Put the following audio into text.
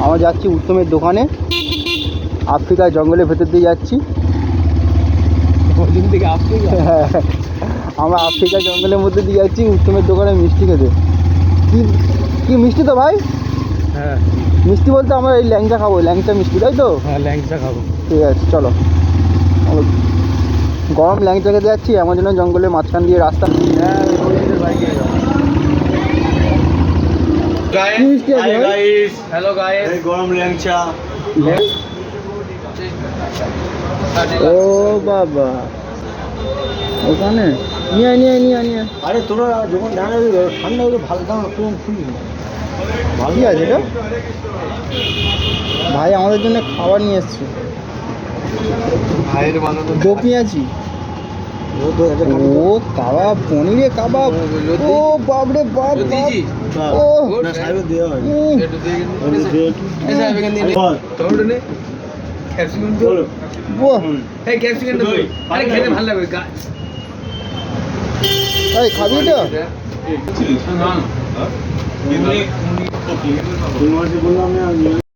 আমরা যাচ্ছি উত্তমের দোকানে, আফ্রিকার জঙ্গলের ভেতর দিয়ে যাচ্ছি। ওদিন থেকে আফ্রিকা? হ্যাঁ, আমরা আফ্রিকার জঙ্গলের মধ্যে দিয়ে যাচ্ছি উত্তমের দোকানে মিষ্টি খেতে। কি কি মিষ্টি তো ভাই? হ্যাঁ মিষ্টি বলতে আমরা এই ল্যাংচা খাবো, ল্যাংচা মিষ্টি, তাই তো? হ্যাঁ, ল্যাংচা খাবো। ঠিক আছে চলো। গরম ল্যাংচা খেতে যাচ্ছি এমন জন্য জঙ্গলের মাঝখান দিয়ে রাস্তা। হ্যাঁ, রোহিতের বাইকে মিষ্টি আছে ভাই? হ্যালো গাইস, গরম ল্যাংচা। ও বাবা, ওখানে নিয়ে আয়, নিয়ে আয়, নিয়ে আয়, নিয়ে আয়। আরে তোরা যখন জানা ঠান্ডা হলে ভালো দাম একটু খুলি ভালোই আছে এটা ভাই, আমাদের জন্য খাবার নিয়ে এসছে। ভাইয়ের বানানো দো পেঁয়াজি, ও কাবাব, পনিরে কাবাব, ও বাপরে বাপ বাপ, ও না সাহেব দেওয়া হয় একটু দিয়ে এই সাহেব এখান দিয়ে টমেটো নে, ক্যাপসিকাম তো, বাহ, এই ক্যাপসিকাম তো, আরে খেতে ভালো লাগবে গাছ। এই খাবি এটা? বললাম না